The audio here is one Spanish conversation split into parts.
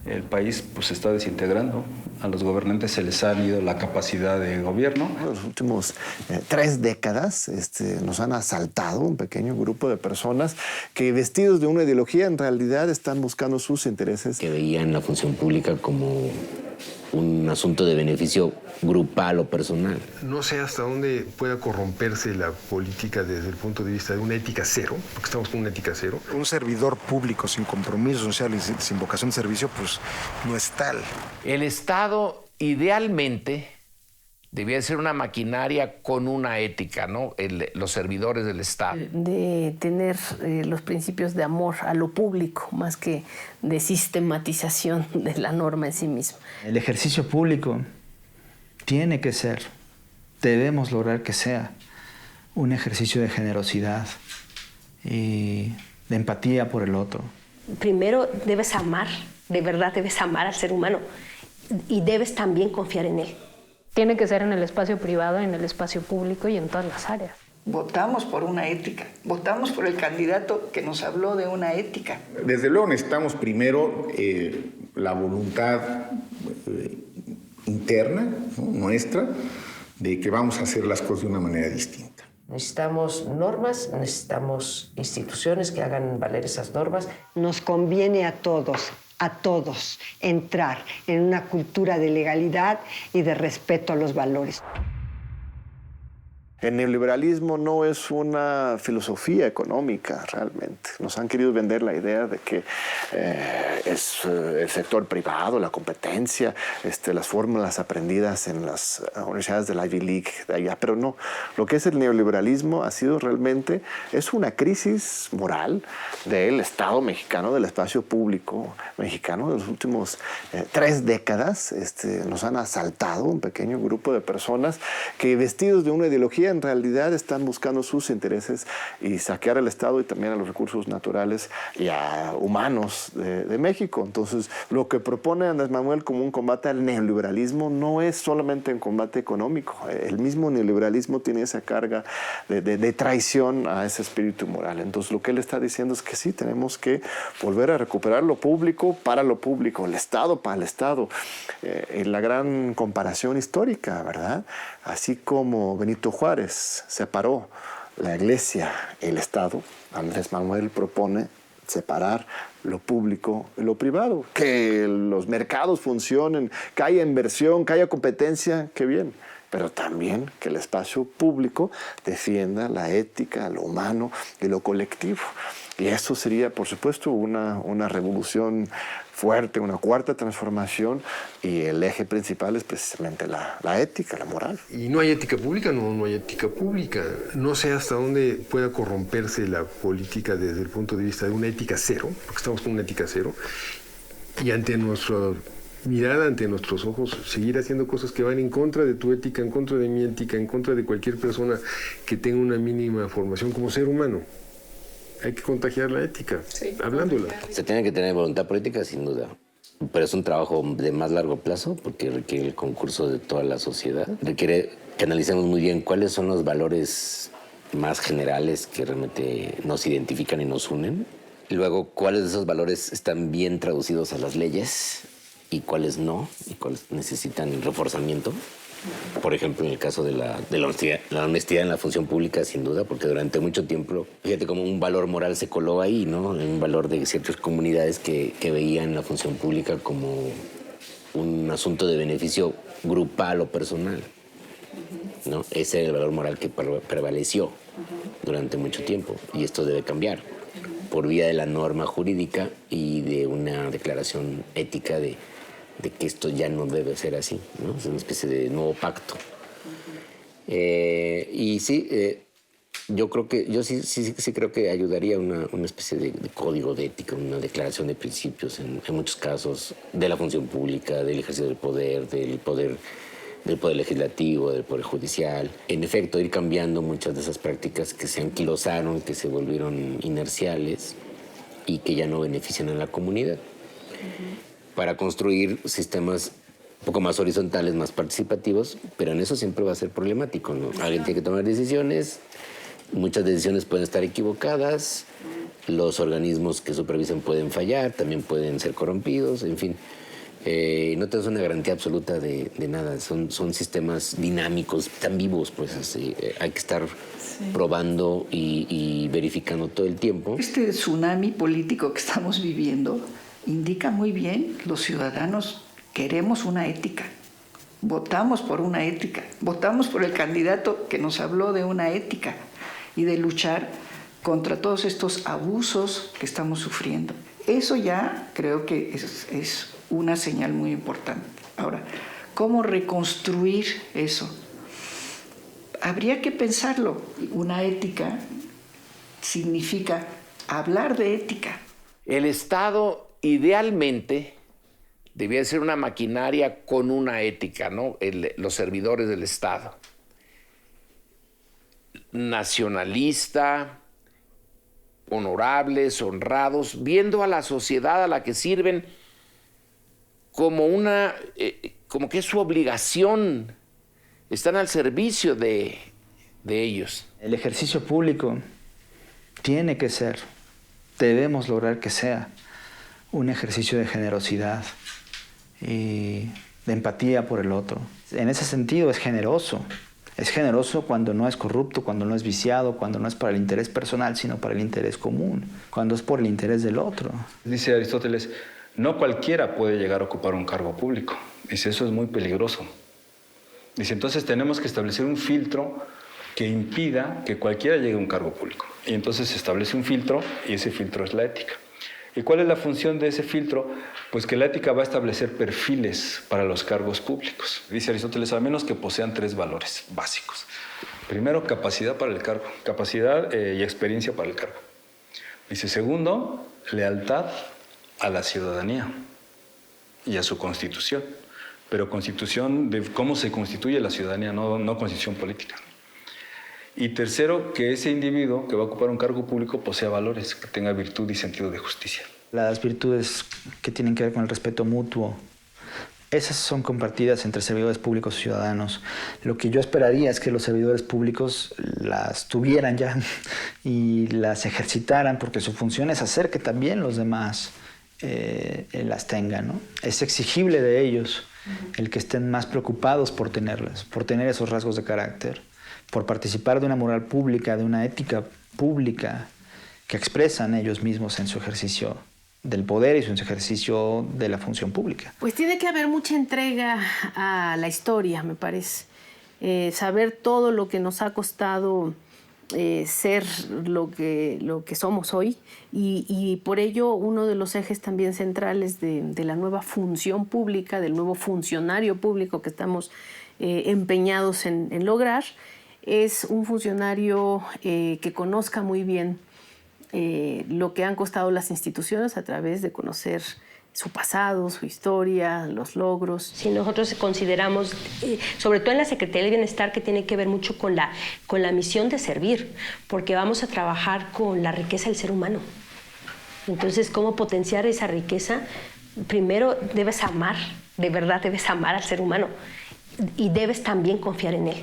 El país pues, se está desintegrando. A los gobernantes se les ha ido la capacidad de gobierno. En los últimos 3 décadas nos han asaltado un pequeño grupo de personas que, vestidos de una ideología, en realidad están buscando sus intereses. Que veían la función pública como un asunto de beneficio grupal o personal. No sé hasta dónde pueda corromperse la política desde el punto de vista de una ética cero, porque estamos con una ética cero. Un servidor público sin compromiso social y sin vocación de servicio, pues no es tal. El Estado idealmente debía ser una maquinaria con una ética, ¿no? Los servidores del Estado. De tener los principios de amor a lo público, más que de sistematización de la norma en sí misma. El ejercicio público tiene que ser, debemos lograr que sea, un ejercicio de generosidad y de empatía por el otro. Primero debes amar, de verdad debes amar al ser humano y debes también confiar en él. Tiene que ser en el espacio privado, en el espacio público y en todas las áreas. Votamos por una ética, votamos por el candidato que nos habló de una ética. Desde luego necesitamos primero la voluntad interna, ¿no?, nuestra, de que vamos a hacer las cosas de una manera distinta. Necesitamos normas, necesitamos instituciones que hagan valer esas normas. Nos conviene a todos, entrar en una cultura de legalidad y de respeto a los valores. El neoliberalismo no es una filosofía económica realmente. Nos han querido vender la idea de que es el sector privado, la competencia, las fórmulas aprendidas en las universidades de la Ivy League de allá, pero no. Lo que es el neoliberalismo ha sido realmente, es una crisis moral del Estado mexicano, del espacio público mexicano. De los últimos 3 décadas nos han asaltado un pequeño grupo de personas que, vestidos de una ideología, en realidad están buscando sus intereses y saquear al Estado y también a los recursos naturales y a humanos de México. Entonces, lo que propone Andrés Manuel como un combate al neoliberalismo no es solamente un combate económico. El mismo neoliberalismo tiene esa carga de traición a ese espíritu moral. Entonces, lo que él está diciendo es que sí, tenemos que volver a recuperar lo público para lo público, el Estado para el Estado. En la gran comparación histórica, ¿verdad? Así como Benito Juárez separó la Iglesia y el Estado, Andrés Manuel propone separar lo público y lo privado. Que los mercados funcionen, que haya inversión, que haya competencia, qué bien. Pero también que el espacio público defienda la ética, lo humano y lo colectivo. Y eso sería, por supuesto, una revolución fuerte, una cuarta transformación, y el eje principal es precisamente la ética, la moral. Y no hay ética pública, no hay ética pública. No sé hasta dónde pueda corromperse la política desde el punto de vista de una ética cero, porque estamos con una ética cero, y ante nuestra mirada, ante nuestros ojos, seguir haciendo cosas que van en contra de tu ética, en contra de mi ética, en contra de cualquier persona que tenga una mínima formación como ser humano. Hay que contagiar la ética, sí, hablándola. Se tiene que tener voluntad política, sin duda. Pero es un trabajo de más largo plazo porque requiere el concurso de toda la sociedad. Requiere que analicemos muy bien cuáles son los valores más generales que realmente nos identifican y nos unen. Y luego, cuáles de esos valores están bien traducidos a las leyes y cuáles no, y cuáles necesitan reforzamiento. Por ejemplo, en el caso de la honestidad en la función pública, sin duda, porque durante mucho tiempo, fíjate cómo un valor moral se coló ahí, ¿no? Un valor de ciertas comunidades que veían la función pública como un asunto de beneficio grupal o personal, ¿no? Ese era el valor moral que prevaleció durante mucho tiempo, y esto debe cambiar por vía de la norma jurídica y de una declaración ética de que esto ya no debe ser así, ¿no? Es una especie de nuevo pacto. Y sí, yo sí creo que ayudaría una especie de código de ética, una declaración de principios en muchos casos de la función pública, del ejercicio del poder legislativo, del poder judicial. En efecto, ir cambiando muchas de esas prácticas que se anquilosaron, que se volvieron inerciales y que ya no benefician a la comunidad. Para construir sistemas un poco más horizontales, más participativos, pero en eso siempre va a ser problemático, ¿no? Alguien tiene que tomar decisiones, muchas decisiones pueden estar equivocadas, Los organismos que supervisan pueden fallar, también pueden ser corrompidos, en fin. No tenemos una garantía absoluta de nada. Son sistemas dinámicos, tan vivos, pues así, hay que estar probando y verificando todo el tiempo. Este tsunami político que estamos viviendo indica muy bien que los ciudadanos queremos una ética. Votamos por una ética. Votamos por el candidato que nos habló de una ética y de luchar contra todos estos abusos que estamos sufriendo. Eso ya creo que es una señal muy importante. Ahora, ¿cómo reconstruir eso? Habría que pensarlo. Una ética significa hablar de ética. El Estado idealmente debía ser una maquinaria con una ética, ¿no? Los servidores del Estado. Nacionalista, honorables, honrados, viendo a la sociedad a la que sirven como como que es su obligación, están al servicio de ellos. El ejercicio público tiene que ser, debemos lograr que sea un ejercicio de generosidad y de empatía por el otro. En ese sentido es generoso. Es generoso cuando no es corrupto, cuando no es viciado, cuando no es para el interés personal, sino para el interés común, cuando es por el interés del otro. Dice Aristóteles, no cualquiera puede llegar a ocupar un cargo público. Dice, eso es muy peligroso. Dice, entonces tenemos que establecer un filtro que impida que cualquiera llegue a un cargo público. Y entonces se establece un filtro y ese filtro es la ética. ¿Y cuál es la función de ese filtro? Pues que la ética va a establecer perfiles para los cargos públicos. Dice Aristóteles, al menos que posean 3 valores básicos. Primero, capacidad para el cargo, capacidad y experiencia para el cargo. Dice, segundo, lealtad a la ciudadanía y a su constitución. Pero constitución de cómo se constituye la ciudadanía, no constitución política. Y tercero, que ese individuo que va a ocupar un cargo público posea valores, que tenga virtud y sentido de justicia. Las virtudes que tienen que ver con el respeto mutuo, esas son compartidas entre servidores públicos y ciudadanos. Lo que yo esperaría es que los servidores públicos las tuvieran ya y las ejercitaran, porque su función es hacer que también los demás las tengan, ¿no? Es exigible de ellos el que estén más preocupados por tenerlas, por tener esos rasgos de carácter, por participar de una moral pública, de una ética pública que expresan ellos mismos en su ejercicio del poder y su ejercicio de la función pública. Pues tiene que haber mucha entrega a la historia, me parece. Saber todo lo que nos ha costado ser lo que somos hoy y por ello uno de los ejes también centrales de la nueva función pública, del nuevo funcionario público que estamos empeñados en lograr, es un funcionario que conozca muy bien lo que han costado las instituciones a través de conocer su pasado, su historia, los logros. Si nosotros consideramos, sobre todo en la Secretaría del Bienestar, que tiene que ver mucho con la misión de servir, porque vamos a trabajar con la riqueza del ser humano. Entonces, ¿cómo potenciar esa riqueza? Primero debes amar, de verdad debes amar al ser humano y debes también confiar en él,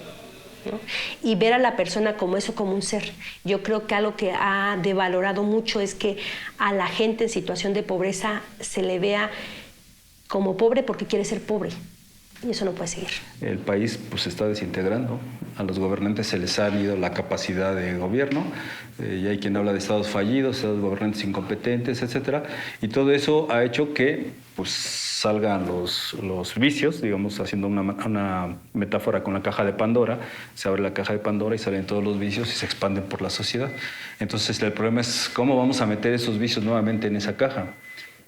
¿no? Y ver a la persona como eso, como un ser. Yo creo que algo que ha devalorado mucho es que a la gente en situación de pobreza se le vea como pobre porque quiere ser pobre. Y eso no puede seguir. El país pues, se está desintegrando. A los gobernantes se les ha ido la capacidad de gobierno. Y hay quien habla de estados fallidos, estados gobernantes incompetentes, etc. Y todo eso ha hecho que pues, salgan los vicios, digamos, haciendo una metáfora con la caja de Pandora. Se abre la caja de Pandora y salen todos los vicios y se expanden por la sociedad. Entonces el problema es cómo vamos a meter esos vicios nuevamente en esa caja.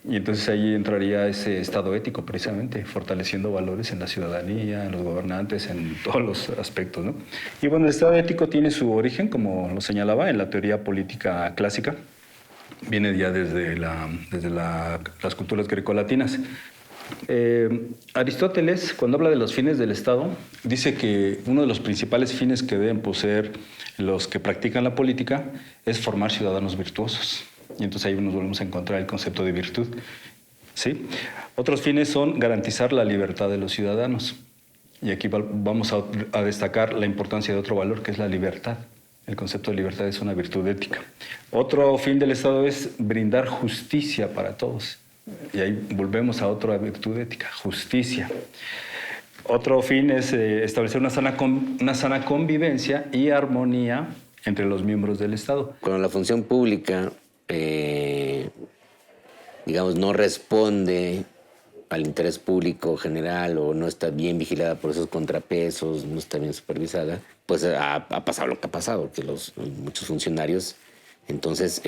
Y entonces ahí entraría ese estado ético precisamente, fortaleciendo valores en la ciudadanía, en los gobernantes, en todos los aspectos, ¿no? Y bueno, el estado ético tiene su origen, como lo señalaba, en la teoría política clásica. Viene ya desde las culturas grecolatinas. Aristóteles, cuando habla de los fines del Estado, dice que uno de los principales fines que deben poseer los que practican la política es formar ciudadanos virtuosos. Y entonces ahí nos volvemos a encontrar el concepto de virtud, ¿sí? Otros fines son garantizar la libertad de los ciudadanos. Y aquí vamos a destacar la importancia de otro valor, que es la libertad. El concepto de libertad es una virtud ética. Otro fin del Estado es brindar justicia para todos. Y ahí volvemos a otra virtud ética, justicia. Otro fin es establecer una sana convivencia y armonía entre los miembros del Estado. Cuando la función pública, digamos, no responde al interés público general o no está bien vigilada por esos contrapesos, no está bien supervisada, pues ha pasado lo que ha pasado, que muchos funcionarios entonces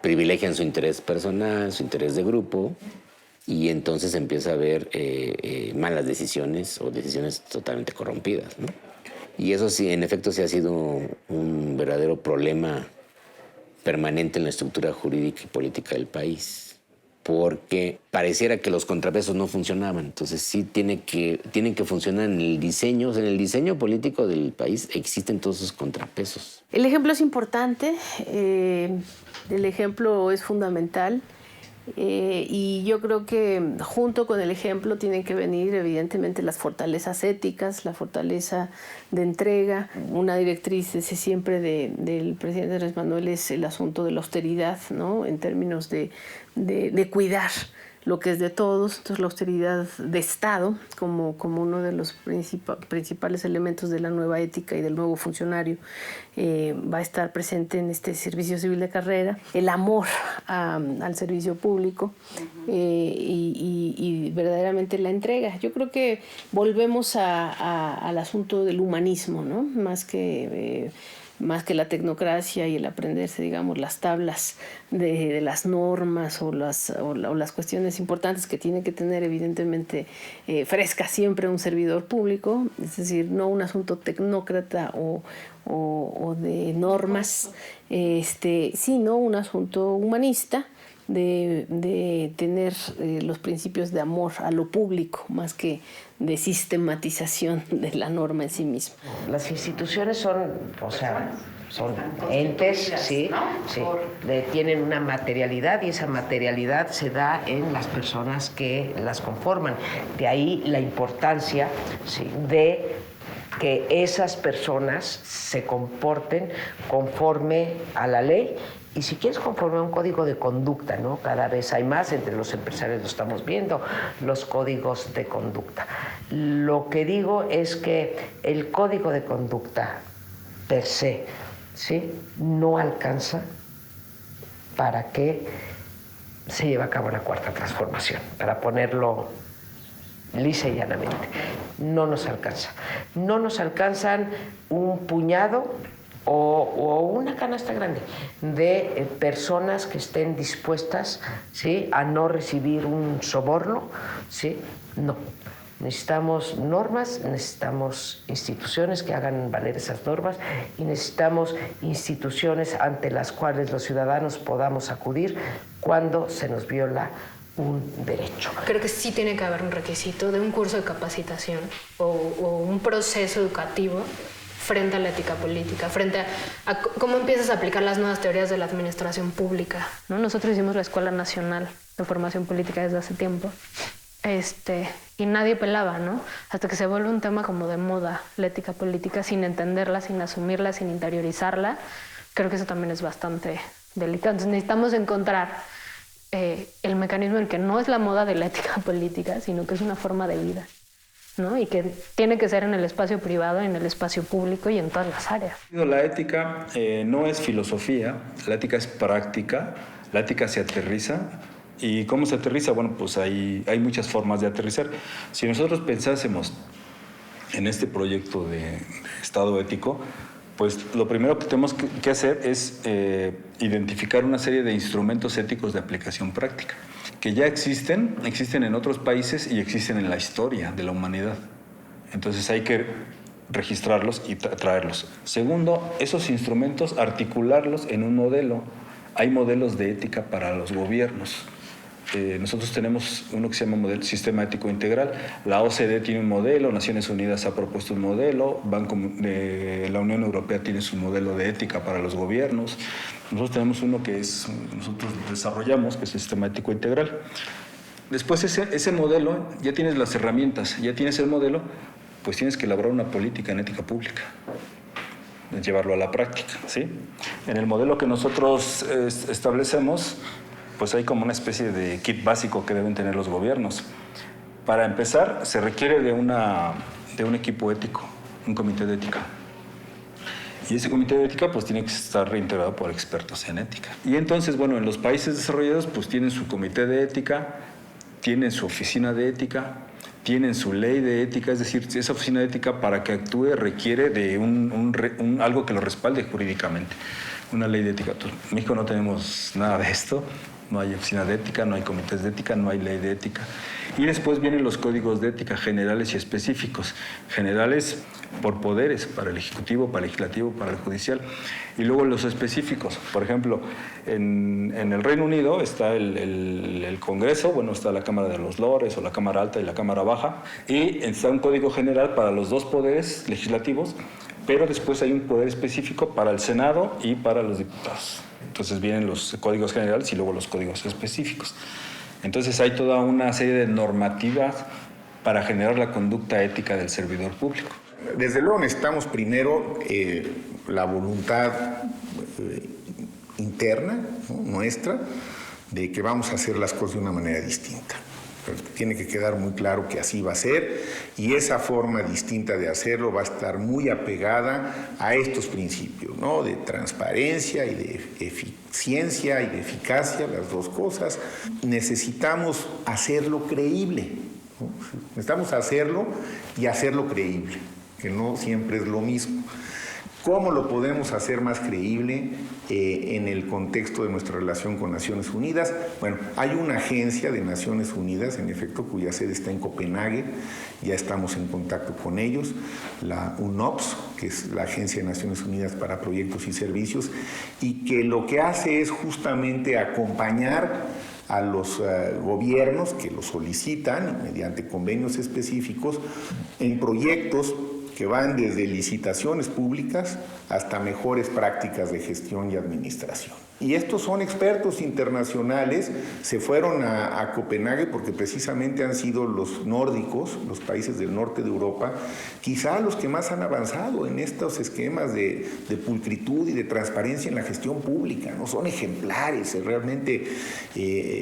privilegian su interés personal, su interés de grupo, y entonces empieza a haber malas decisiones o decisiones totalmente corrompidas, ¿no? Y eso sí, en efecto, sí ha sido un verdadero problema permanente en la estructura jurídica y política del país, porque pareciera que los contrapesos no funcionaban. Entonces sí tienen que funcionar en el diseño. O sea, en el diseño político del país existen todos esos contrapesos. El ejemplo es importante, el ejemplo es fundamental. Y yo creo que junto con el ejemplo tienen que venir evidentemente las fortalezas éticas, la fortaleza de entrega. Una directriz desde siempre del presidente Andrés Manuel es el asunto de la austeridad, ¿no? En términos de cuidar lo que es de todos. Entonces la austeridad de Estado como uno de los principales elementos de la nueva ética y del nuevo funcionario va a estar presente en este servicio civil de carrera. El amor al servicio público y verdaderamente la entrega. Yo creo que volvemos al asunto del humanismo, ¿no? Más que la tecnocracia y el aprenderse, digamos, las tablas de las normas o las cuestiones importantes que tiene que tener evidentemente fresca siempre un servidor público, es decir, no un asunto tecnócrata o de normas, sino un asunto humanista de tener los principios de amor a lo público más que de sistematización de la norma en sí misma. Las instituciones son entes, sí, tienen una materialidad y esa materialidad se da en las personas que las conforman. De ahí la importancia, sí, de que esas personas se comporten conforme a la ley y si quieres conforme a un código de conducta, ¿no? Cada vez hay más, entre los empresarios lo estamos viendo, los códigos de conducta. Lo que digo es que el código de conducta per se, ¿sí?, no alcanza para que se lleve a cabo la cuarta transformación, para ponerlo lisa y llanamente. No nos alcanza. No nos alcanzan un puñado o una canasta grande de personas que estén dispuestas, ¿sí?, a no recibir un soborno, ¿sí? No. Necesitamos normas, necesitamos instituciones que hagan valer esas normas y necesitamos instituciones ante las cuales los ciudadanos podamos acudir cuando se nos viola un derecho. Creo que sí tiene que haber un requisito de un curso de capacitación o un proceso educativo frente a la ética política, frente a cómo empiezas a aplicar las nuevas teorías de la administración pública, ¿no? Nosotros hicimos la Escuela Nacional de Formación Política desde hace tiempo. Y nadie pelaba, ¿no? Hasta que se vuelve un tema como de moda, la ética política, sin entenderla, sin asumirla, sin interiorizarla. Creo que eso también es bastante delicado. Entonces necesitamos encontrar el mecanismo en el que no es la moda de la ética política, sino que es una forma de vida, ¿no? Y que tiene que ser en el espacio privado, en el espacio público y en todas las áreas. La ética no es filosofía, la ética es práctica, la ética se aterriza. ¿Y cómo se aterriza? Bueno, pues hay muchas formas de aterrizar. Si nosotros pensásemos en este proyecto de Estado ético, pues lo primero que tenemos que hacer es identificar una serie de instrumentos éticos de aplicación práctica, que ya existen en otros países y existen en la historia de la humanidad. Entonces hay que registrarlos y traerlos. Segundo, esos instrumentos articularlos en un modelo. Hay modelos de ética para los gobiernos. Nosotros tenemos uno que se llama modelo Sistema Ético Integral. La OCDE tiene un modelo, Naciones Unidas ha propuesto un modelo, la Unión Europea tiene su modelo de ética para los gobiernos. Nosotros tenemos uno que nosotros desarrollamos, que es el Sistema Ético Integral. Después ese modelo, ya tienes las herramientas, ya tienes el modelo, pues tienes que elaborar una política en ética pública. llevarlo a la práctica, ¿sí? En el modelo que nosotros establecemos, pues hay como una especie de kit básico que deben tener los gobiernos. Para empezar, se requiere de un equipo ético, un comité de ética. Y ese comité de ética pues tiene que estar reintegrado por expertos en ética. Y entonces, bueno, en los países desarrollados pues tienen su comité de ética, tienen su oficina de ética, tienen su ley de ética, es decir, esa oficina de ética para que actúe requiere de algo que lo respalde jurídicamente, una ley de ética. Entonces, en México no tenemos nada de esto, no hay oficina de ética, no hay comités de ética, no hay ley de ética. Y después vienen los códigos de ética generales y específicos. Generales por poderes, para el Ejecutivo, para el Legislativo, para el Judicial. Y luego los específicos. Por ejemplo, en el Reino Unido está el Congreso, bueno, está la Cámara de los Lores o la Cámara Alta y la Cámara Baja. Y está un código general para los dos poderes legislativos, pero después hay un poder específico para el Senado y para los diputados. Entonces vienen los códigos generales y luego los códigos específicos. Entonces hay toda una serie de normativas para generar la conducta ética del servidor público. Desde luego necesitamos primero la voluntad interna, ¿no?, nuestra, de que vamos a hacer las cosas de una manera distinta. Pero tiene que quedar muy claro que así va a ser, y esa forma distinta de hacerlo va a estar muy apegada a estos principios, ¿no?, de transparencia y de eficiencia y de eficacia, las dos cosas. Necesitamos hacerlo creíble, ¿no? Necesitamos hacerlo y hacerlo creíble, que no siempre es lo mismo. ¿Cómo lo podemos hacer más creíble en el contexto de nuestra relación con Naciones Unidas? Bueno, hay una agencia de Naciones Unidas, en efecto, cuya sede está en Copenhague, ya estamos en contacto con ellos, la UNOPS, que es la Agencia de Naciones Unidas para Proyectos y Servicios, y que lo que hace es justamente acompañar a los gobiernos que lo solicitan mediante convenios específicos en proyectos que van desde licitaciones públicas hasta mejores prácticas de gestión y administración. Y estos son expertos internacionales, se fueron a Copenhague porque precisamente han sido los nórdicos, los países del norte de Europa, quizá los que más han avanzado en estos esquemas de pulcritud y de transparencia en la gestión pública, ¿no? Son ejemplares, realmente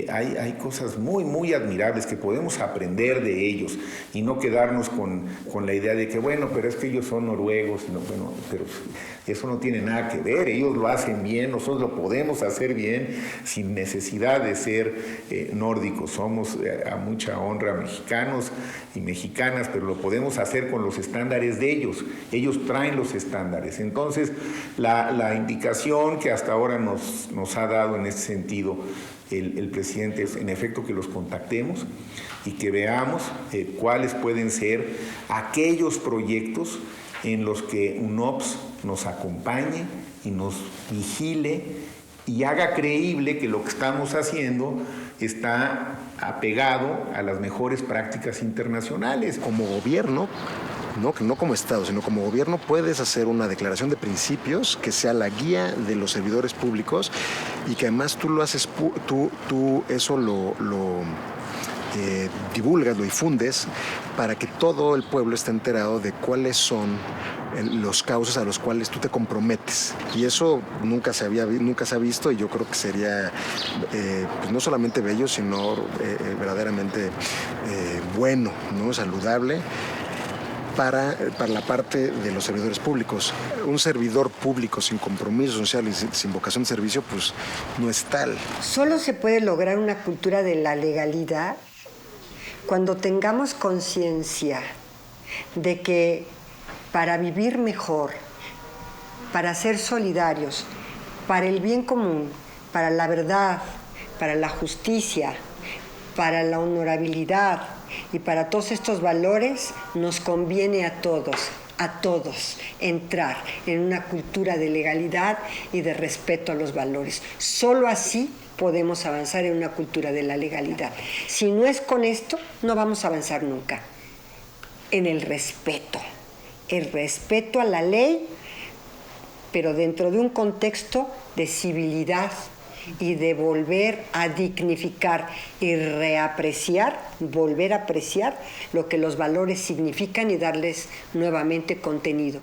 hay cosas muy, muy admirables que podemos aprender de ellos y no quedarnos con la idea de que, bueno, pero es que ellos son noruegos, no, bueno, pero eso no tiene nada que ver, ellos lo hacen bien, nosotros lo podemos hacer bien sin necesidad de ser nórdicos. Somos a mucha honra mexicanos y mexicanas, pero lo podemos hacer con los estándares de ellos. Ellos traen los estándares. Entonces, la indicación que hasta ahora nos ha dado en ese sentido el presidente es, en efecto, que los contactemos y que veamos cuáles pueden ser aquellos proyectos en los que UNOPS nos acompañe y nos vigile y haga creíble que lo que estamos haciendo está apegado a las mejores prácticas internacionales. Como gobierno, no como Estado, sino como gobierno, puedes hacer una declaración de principios que sea la guía de los servidores públicos y que además tú lo haces, tú eso lo divulgas, lo difundes para que todo el pueblo esté enterado de cuáles son los causas a los cuales tú te comprometes. Y eso nunca se ha visto, y yo creo que sería pues no solamente bello, sino verdaderamente bueno, ¿no?, saludable para la parte de los servidores públicos. Un servidor público sin compromiso social y sin vocación de servicio, pues no es tal. Solo se puede lograr una cultura de la legalidad cuando tengamos conciencia de que para vivir mejor, para ser solidarios, para el bien común, para la verdad, para la justicia, para la honorabilidad y para todos estos valores, nos conviene a todos, entrar en una cultura de legalidad y de respeto a los valores. Solo así podemos avanzar en una cultura de la legalidad. Si no es con esto, no vamos a avanzar nunca. En el respeto a la ley, pero dentro de un contexto de civilidad y de volver a dignificar y volver a apreciar lo que los valores significan y darles nuevamente contenido.